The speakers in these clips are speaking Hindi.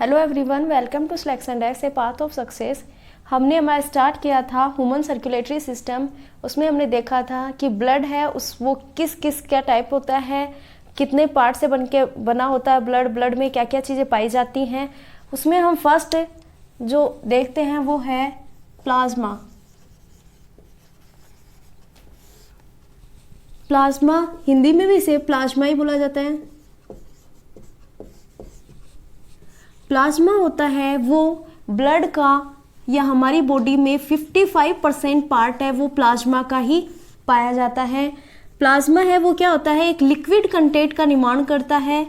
Hello everyone, welcome to selection desk a path of success. हमने हमारा स्टार्ट किया था ह्यूमन सर्कुलेटरी सिस्टम। उसमें हमने देखा था कि ब्लड है वो किस किस क्या टाइप होता है, कितने पार्ट से बना होता है ब्लड में क्या क्या चीज़ें पाई जाती हैं। उसमें हम फर्स्ट जो देखते हैं वो है प्लाज्मा। प्लाज्मा हिंदी में भी इसे प्लाज्मा ही बोला जाता है। प्लाज्मा होता है वो ब्लड का या हमारी बॉडी में 55% पार्ट है वो प्लाज्मा का ही पाया जाता है। प्लाज्मा है वो क्या होता है, एक लिक्विड कंटेंट का निर्माण करता है,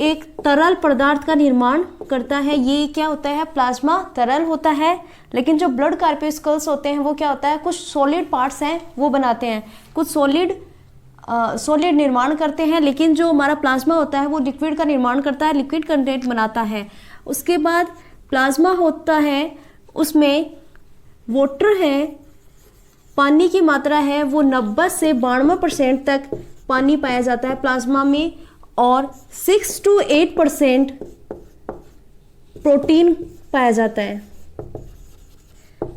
एक तरल पदार्थ का निर्माण करता है। ये क्या होता है, प्लाज्मा तरल होता है। लेकिन जो ब्लड कार्पेस्कल्स होते हैं वो क्या होता है, कुछ सॉलिड पार्ट्स हैं वो बनाते हैं, कुछ सॉलिड निर्माण करते हैं। लेकिन जो हमारा प्लाज्मा होता है वो लिक्विड का निर्माण करता है, लिक्विड कंटेंट बनाता है। उसके बाद प्लाज्मा होता है उसमें वाटर है, पानी की मात्रा है वो 90 से 92% तक पानी पाया जाता है प्लाज्मा में, और 6 to 8% प्रोटीन पाया जाता है।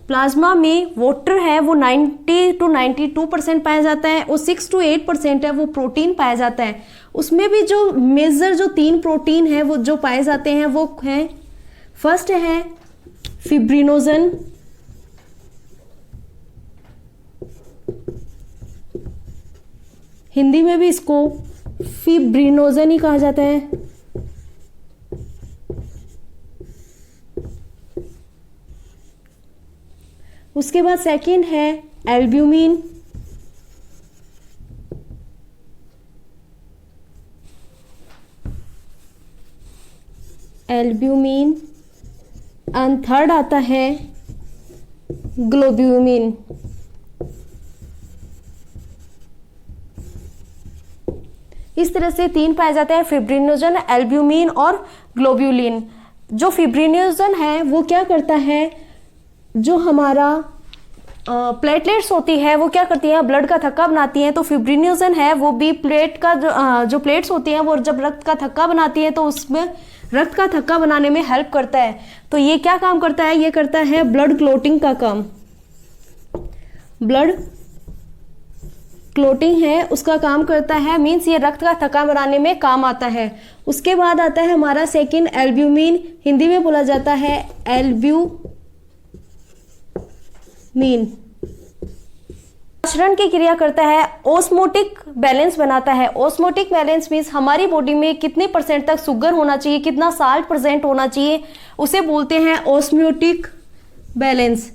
प्लाज्मा में वाटर है वो 90 to 92% पाया जाता है और 6 to 8% है वो प्रोटीन पाया जाता है। उसमें भी जो मेजर जो 3 प्रोटीन है वो जो पाए जाते हैं वो हैं, फर्स्ट है फिब्रिनोजन, हिंदी में भी इसको फिब्रिनोजन ही कहा जाता है। उसके बाद सेकंड है एल्ब्यूमिन, एंड थर्ड आता है ग्लोब्यूमिन। इस तरह से 3 पाए जाते हैं, फिब्रिनोजन, एल्ब्यूमिन और ग्लोब्यूलिन। जो फिब्रिनोजन है वो क्या करता है, जो हमारा प्लेटलेट्स होती है वो क्या करती है, ब्लड का थक्का बनाती है। तो फिब्रिनोजन है वो भी प्लेट का जो प्लेट्स होती हैं वो जब रक्त का थक्का बनाती है तो उसमें रक्त का थक्का बनाने में हेल्प करता है। तो ये क्या काम करता है, ये करता है ब्लड क्लोटिंग का काम। ब्लड क्लोटिंग है उसका काम करता है, मीन्स ये रक्त का थक्का बनाने में काम आता है। उसके बाद आता है हमारा सेकंड एल्ब्यूमिन, हिंदी में बोला जाता है एल्ब्यूमिन। प्रसारण की क्रिया करता है, ऑस्मोटिक बैलेंस बनाता है। ऑस्मोटिक बैलेंस मीन्स हमारी बॉडी में कितने % तक शुगर होना चाहिए, कितना साल्ट प्रेजेंट होना चाहिए, उसे बोलते हैं ऑस्मोटिक बैलेंस।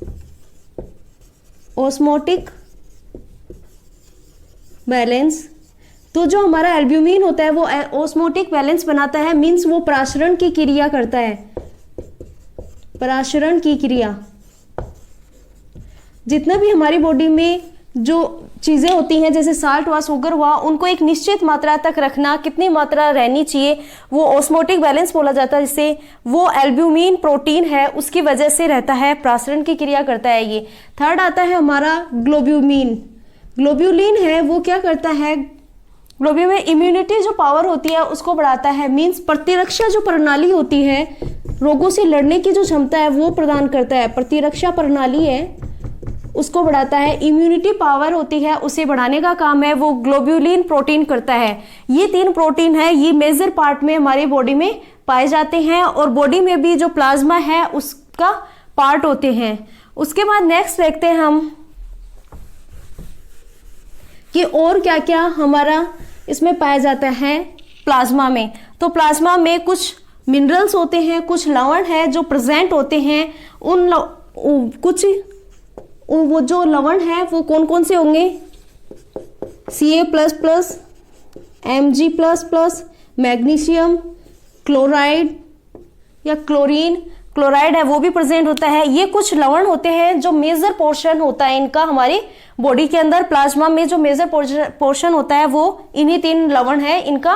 Osmotic balance. तो जो हमारा एल्ब्यूमिन होता है वो ऑस्मोटिक बैलेंस बनाता है, मीन्स वो प्रसारण की क्रिया करता है। प्रसारण की क्रिया, जितना भी हमारी बॉडी में जो चीज़ें होती हैं जैसे साल्ट हुआ, शुगर हुआ, उनको एक निश्चित मात्रा तक रखना, कितनी मात्रा रहनी चाहिए, वो ऑस्मोटिक बैलेंस बोला जाता है। जिससे वो एल्ब्यूमिन प्रोटीन है उसकी वजह से रहता है, प्रसारण की क्रिया करता है ये। थर्ड आता है हमारा ग्लोब्यूमिन। ग्लोब्यूलिन है वो क्या करता है, ग्लोब्यूलिन में इम्यूनिटी जो पावर होती है उसको बढ़ाता है, मीन्स प्रतिरक्षा जो प्रणाली होती है, रोगों से लड़ने की जो क्षमता है वो प्रदान करता है। प्रतिरक्षा प्रणाली है उसको बढ़ाता है, इम्यूनिटी पावर होती है उसे बढ़ाने का काम है वो ग्लोब्यूलिन प्रोटीन करता है। ये 3 प्रोटीन है, ये मेजर पार्ट में हमारी बॉडी में पाए जाते हैं और बॉडी में भी जो प्लाज्मा है उसका पार्ट होते हैं। उसके बाद नेक्स्ट देखते हैं हम कि और क्या क्या हमारा इसमें पाया जाता है प्लाज्मा में। तो प्लाज्मा में कुछ मिनरल्स होते हैं, कुछ लवण है जो प्रेजेंट होते हैं। कुछ वो जो लवण है वो कौन कौन से होंगे, Ca++, Mg++, मैग्नीशियम, क्लोराइड या क्लोराइड है वो भी प्रेजेंट होता है। ये कुछ लवण होते हैं जो मेजर पोर्शन होता है इनका हमारी बॉडी के अंदर। प्लाज्मा में जो मेजर पोर्शन होता है वो इन्हीं 3 लवण है इनका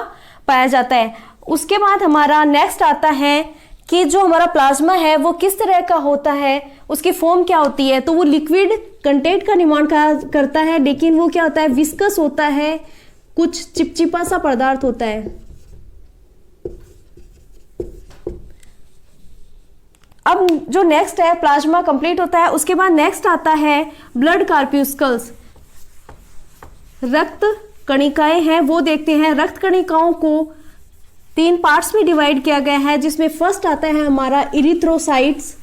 पाया जाता है। उसके बाद हमारा नेक्स्ट आता है कि जो हमारा प्लाज्मा है वो किस तरह का होता है, उसकी फॉर्म क्या होती है। तो वो लिक्विड कंटेंट का निर्माण करता है, लेकिन वो क्या होता है, विस्कस होता है, कुछ चिपचिपा सा पदार्थ होता है। अब जो नेक्स्ट है, प्लाज्मा कंप्लीट होता है, उसके बाद नेक्स्ट आता है ब्लड कार्प्यूस्कल्स, रक्त कणिकाएं हैं वो देखते हैं। रक्त कणिकाओं को 3 पार्ट्स में डिवाइड किया गया है, जिसमें फर्स्ट आता है हमारा इरिथ्रोसाइट्स।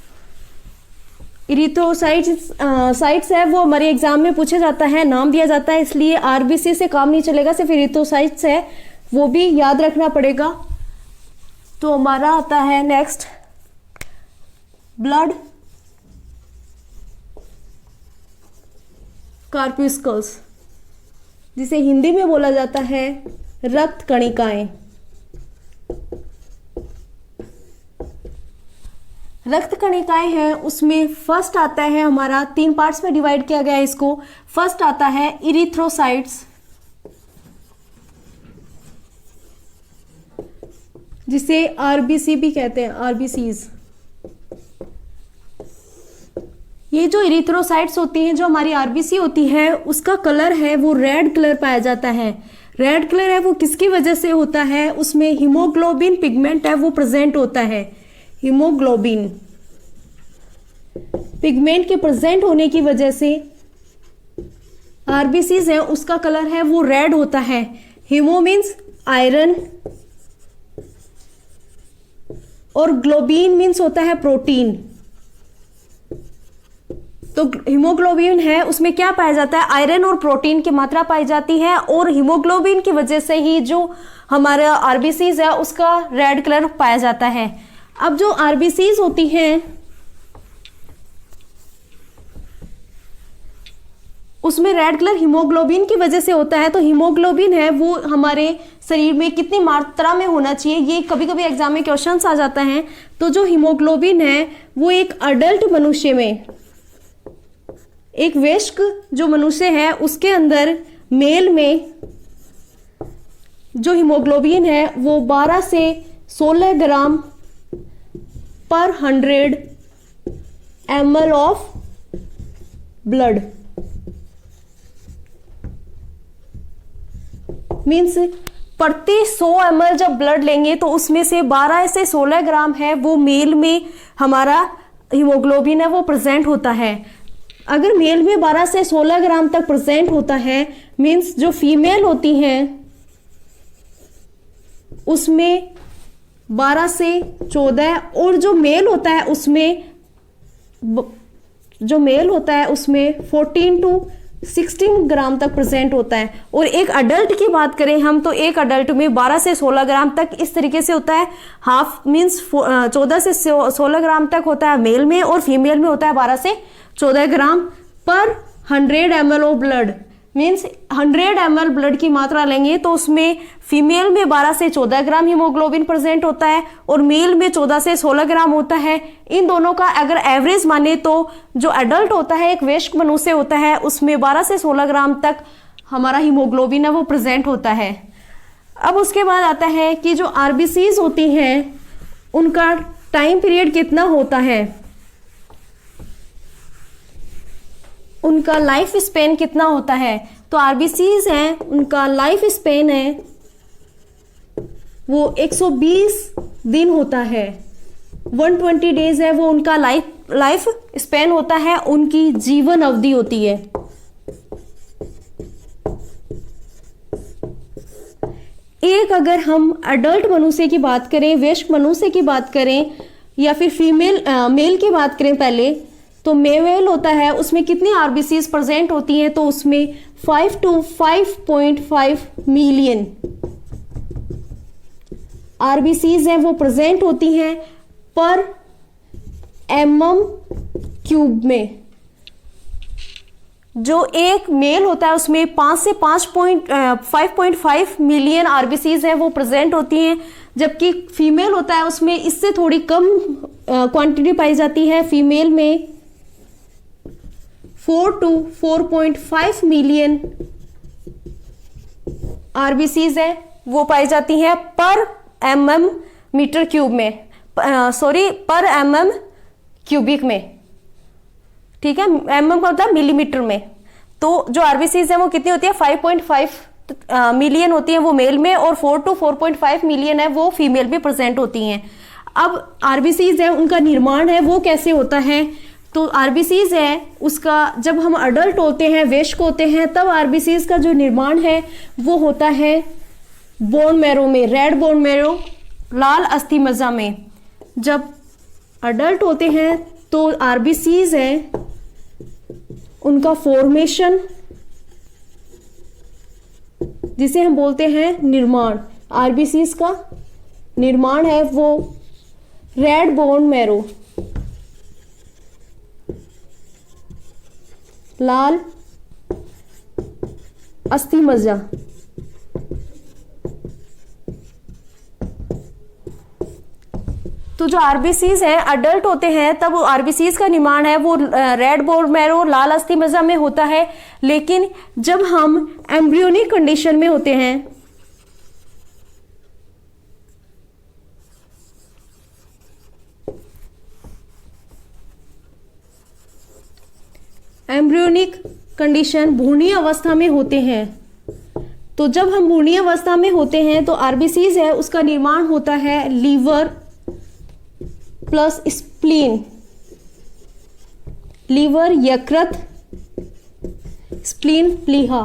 साइट्स है वो हमारे एग्जाम में पूछा जाता है, नाम दिया जाता है, इसलिए आरबीसी से काम नहीं चलेगा, सिर्फ इरिथ्रोसाइट्स है वो भी याद रखना पड़ेगा। तो हमारा आता है नेक्स्ट ब्लड कार्प्यूस्कल्स, जिसे हिंदी में बोला जाता है रक्त कणिकाएं। रक्त कणिकाएं हैं उसमें फर्स्ट आता है हमारा, 3 पार्ट्स में डिवाइड किया गया है इसको। फर्स्ट आता है इरिथ्रोसाइट्स, जिसे आरबीसी भी कहते हैं, आरबीसीज। ये जो इरिथ्रोसाइट्स होती हैं, जो हमारी आरबीसी होती है, उसका कलर है वो रेड कलर पाया जाता है। रेड कलर है वो किसकी वजह से होता है, उसमें हीमोग्लोबिन पिगमेंट है वो प्रेजेंट होता है। हीमोग्लोबिन पिगमेंट के प्रेजेंट होने की वजह से आरबीसीज है उसका कलर है वो रेड होता है। हीमो मीन्स आयरन और ग्लोबिन मीन्स होता है प्रोटीन। तो हीमोग्लोबिन है उसमें क्या पाया जाता है, आयरन और प्रोटीन की मात्रा पाई जाती है, और हीमोग्लोबिन की वजह से ही जो हमारा आरबीसीज है उसका रेड कलर पाया जाता है। अब जो आरबीसीज होती हैं उसमें रेड कलर हीमोग्लोबिन की वजह से होता है। तो हीमोग्लोबिन है वो हमारे शरीर में कितनी मात्रा में होना चाहिए, ये कभी कभी एग्जाम में क्वेश्चंस आ जाता है। तो जो हीमोग्लोबिन है वो एक अडल्ट मनुष्य में, एक वयस्क जो मनुष्य है उसके अंदर मेल में जो हीमोग्लोबिन है वो 12 से 16 ग्राम पर 100 ml ऑफ ब्लड मीन्स प्रति 100 ml जब ब्लड लेंगे तो उसमें से 12 से 16 ग्राम है वो मेल में हमारा हीमोग्लोबिन है वो प्रेजेंट होता है। अगर मेल में 12 से 16 ग्राम तक प्रेजेंट होता है मीन्स जो फीमेल होती हैं उसमें 12 से 14, और जो मेल होता है उसमें 14 to 16 ग्राम तक प्रेजेंट होता है। और एक अडल्ट की बात करें हम तो एक अडल्ट में 12 से 16 ग्राम तक इस तरीके से होता है। हाफ मीन्स 14 से 16 ग्राम तक होता है मेल में, और फीमेल में होता है 12 से 14 ग्राम पर 100 ml of blood. Means 100 ml blood की मात्रा लेंगे तो उसमें फीमेल में 12 से 14 ग्राम हीमोग्लोबिन प्रेजेंट होता है और मेल में 14 से 16 ग्राम होता है। इन दोनों का अगर एवरेज माने तो जो एडल्ट होता है, एक वयस्क मनुष्य होता है, उसमें 12 से 16 ग्राम तक हमारा हीमोग्लोबिन है वो प्रेजेंट होता है। अब उसके बाद आता है कि जो आरबीसीज होती हैं उनका टाइम पीरियड कितना होता है, उनका लाइफ स्पेन कितना होता है। तो आरबीसीज हैं उनका लाइफ स्पेन है वो 120 दिन होता है, 120 डेज है वो उनका लाइफ स्पेन होता है, उनकी जीवन अवधि होती है। एक अगर हम अडल्ट मनुष्य की बात करें, वयस्क मनुष्य की बात करें, या फिर मेल की बात करें पहले, तो मेल होता है उसमें कितनी आरबीसीज प्रेजेंट होती हैं, तो उसमें 5 to 5.5 मिलियन आरबीसीज हैं वो प्रेजेंट होती हैं पर mm³ में। जो एक मेल होता है उसमें 5 से 5.5 मिलियन आरबीसीज हैं वो प्रेजेंट होती हैं, जबकि फीमेल होता है उसमें इससे थोड़ी कम क्वांटिटी पाई जाती है। फीमेल में 4 to 4.5 मिलियन आरबीसीज है वो पाई जाती हैं पर mm³ में, पर mm³ में, ठीक है। mm का मतलब मिलीमीटर में। तो जो आरबीसीज है वो कितनी होती है, 5.5 मिलियन होती है वो मेल में, और 4 to 4.5 मिलियन है वो फीमेल में प्रेजेंट होती हैं। अब आरबीसीज है उनका निर्माण है वो कैसे होता है, तो आरबीसीज है उसका जब हम अडल्ट होते हैं, वयस्क होते हैं, तब आरबीसीज का जो निर्माण है वो होता है बोन मैरो में, रेड बोन मैरो, लाल अस्थि मज्जा में। जब अडल्ट होते हैं तो आरबीसीज है उनका फॉर्मेशन, जिसे हम बोलते हैं निर्माण, आरबीसीज का निर्माण है वो रेड बोन मैरो, लाल अस्थि मज्जा। तो जो आरबीसीज हैं अडल्ट होते हैं तब आरबीसीज का निर्माण है वो रेड बोन मैरो, लाल अस्थि मज्जा में होता है। लेकिन जब हम एम्ब्रियोनिक कंडीशन में होते हैं, एम्ब्रियोनिक कंडीशन भ्रूणीय अवस्था में होते हैं, तो जब हम भ्रूणीय अवस्था में होते हैं तो आरबीसीज है उसका निर्माण होता है लीवर प्लस स्प्लीन, लीवर यकृत, स्प्लीन प्लीहा।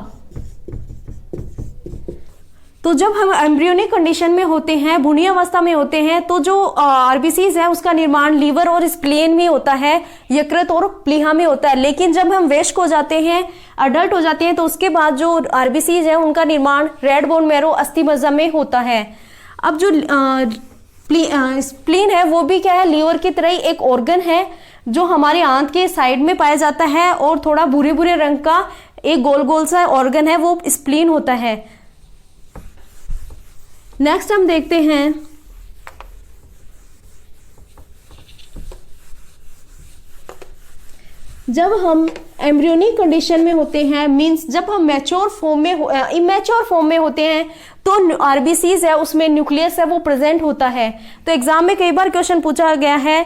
तो जब हम एम्ब्रियोनिक कंडीशन में होते हैं, भ्रूणीय अवस्था में होते हैं, तो जो आरबीसीज है उसका निर्माण लीवर और स्प्लीन में होता है, यकृत और प्लीहा में होता है। लेकिन जब हम वयस्क हो जाते हैं, अडल्ट हो जाते हैं, तो उसके बाद जो आरबीसीज है उनका निर्माण रेड बोन मैरो, अस्थि मज्जा में होता है। अब जो स्प्लीन है वो भी क्या है, लीवर की तरह ही एक ऑर्गन है जो हमारे आंत के साइड में पाया जाता है और थोड़ा भूरे भूरे रंग का एक गोल गोल सा ऑर्गन है वो स्प्लीन होता है। नेक्स्ट हम देखते हैं जब हम एम्ब्रियोनिक कंडीशन में होते हैं, मींस जब हम मैच्योर फॉर्म में इमेच्योर फॉर्म में होते हैं, तो आरबीसीज है उसमें न्यूक्लियस है वो प्रेजेंट होता है। तो एग्जाम में कई बार क्वेश्चन पूछा गया है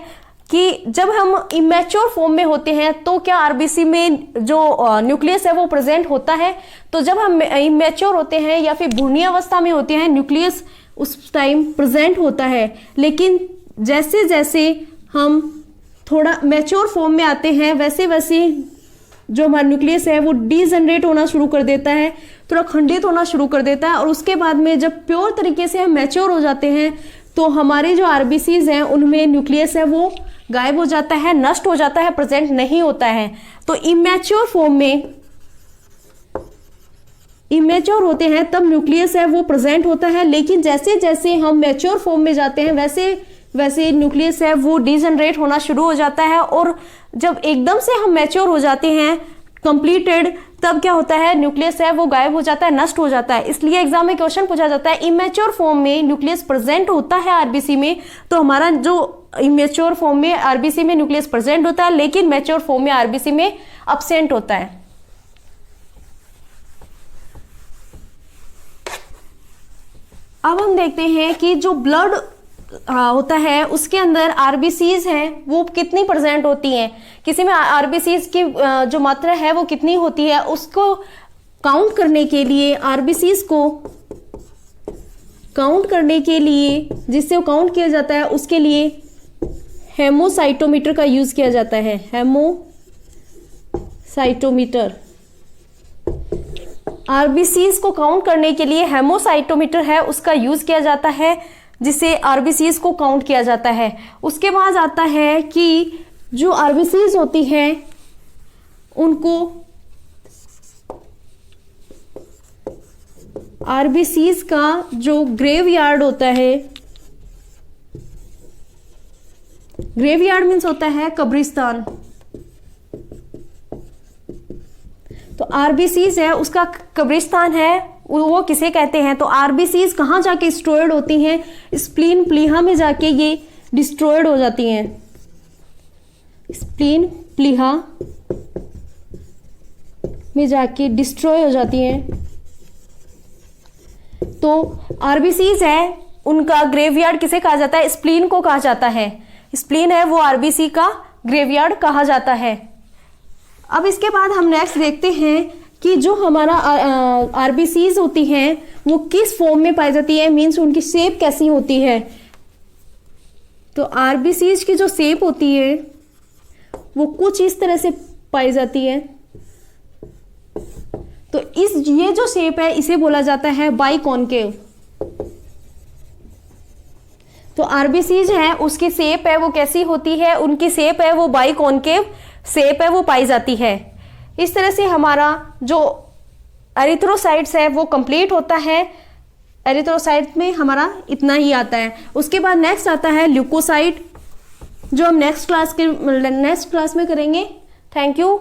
कि जब हम इमेच्योर फॉर्म में होते हैं तो क्या आरबीसी में जो न्यूक्लियस है वो प्रेजेंट होता है। तो जब हम इमेच्योर होते हैं या फिर भ्रूणीय अवस्था में होते हैं, न्यूक्लियस उस टाइम प्रेजेंट होता है। लेकिन जैसे जैसे हम थोड़ा मैच्योर फॉर्म में आते हैं, वैसे वैसे जो हमारा न्यूक्लियस है वो डीजनरेट होना शुरू कर देता है, थोड़ा खंडित होना शुरू कर देता है। और उसके बाद में जब प्योर तरीके से हम मैच्योर हो जाते हैं तो हमारे जो आरबीसीज हैं उनमें न्यूक्लियस है वो गायब हो जाता है, नष्ट हो जाता है, प्रेजेंट नहीं होता है। तो इमेच्योर फॉर्म में इमेच्योर होते हैं तब न्यूक्लियस है वो प्रेजेंट होता है। लेकिन जैसे जैसे हम मैच्योर फॉर्म में जाते हैं वैसे वैसे न्यूक्लियस है वो डीजनरेट होना शुरू हो जाता है। और जब एकदम से हम मैच्योर हो जाते हैं कंप्लीटेड, तब क्या होता है, न्यूक्लियस है वो गायब हो जाता है, नष्ट हो जाता है। इसलिए एग्जाम में क्वेश्चन पूछा जाता है इमेच्योर फॉर्म में न्यूक्लियस प्रेजेंट होता है आरबीसी में, तो हमारा जो इमेच्योर फॉर्म में आरबीसी में न्यूक्लियस प्रेजेंट होता है, लेकिन मैच्योर फॉर्म में आरबीसी में अब्सेंट होता है। अब हम देखते हैं कि जो ब्लड होता है उसके अंदर आरबीसीज हैं वो कितनी परसेंट होती हैं, किसी में आरबीसीज की जो मात्रा है वो कितनी होती है, उसको काउंट करने के लिए, आरबीसीज को काउंट करने के लिए, जिससे वो काउंट किया जाता है उसके लिए हेमोसाइटोमीटर का यूज किया जाता है। हेमोसाइटोमीटर, आरबीसीज को काउंट करने के लिए हेमोसाइटोमीटर है उसका यूज किया जाता है, जिससे आरबीसीज को काउंट किया जाता है। उसके बाद आता है कि जो आरबीसीज होती हैं उनको आरबीसीज का जो ग्रेवयार्ड होता है, ग्रेवयार्ड मीन्स होता है कब्रिस्तान, तो आरबीसीज है उसका कब्रिस्तान है वो किसे कहते हैं। तो आरबीसीज कहाँ जाके स्टोर्ड होती हैं, स्प्लीन प्लीहा में जाके ये डिस्ट्रॉयड हो जाती हैं, स्प्लीन प्लीहा में जाके डिस्ट्रॉय हो जाती हैं। तो आरबीसीज है उनका ग्रेवयार्ड किसे कहा जाता है, स्प्लीन को कहा जाता है। स्प्लीन है वो आरबीसी का ग्रेवयार्ड कहा जाता है। अब इसके बाद हम नेक्स्ट देखते हैं कि जो हमारा आरबीसीज होती हैं वो किस फॉर्म में पाई जाती है, मीन्स उनकी शेप कैसी होती है। तो आरबीसीज की जो शेप होती है वो कुछ इस तरह से पाई जाती है। तो ये जो शेप है इसे बोला जाता है बाइकॉन्केव। तो आरबीसीज है उसकी शेप है वो कैसी होती है, उनकी शेप है वो बाइकॉन्केव शेप है वो पाई जाती है। इस तरह से हमारा जो एरिथ्रोसाइट्स है वो कंप्लीट होता है। एरिथ्रोसाइट में हमारा इतना ही आता है। उसके बाद नेक्स्ट आता है ल्यूकोसाइट, जो हम नेक्स्ट क्लास में करेंगे। Thank you.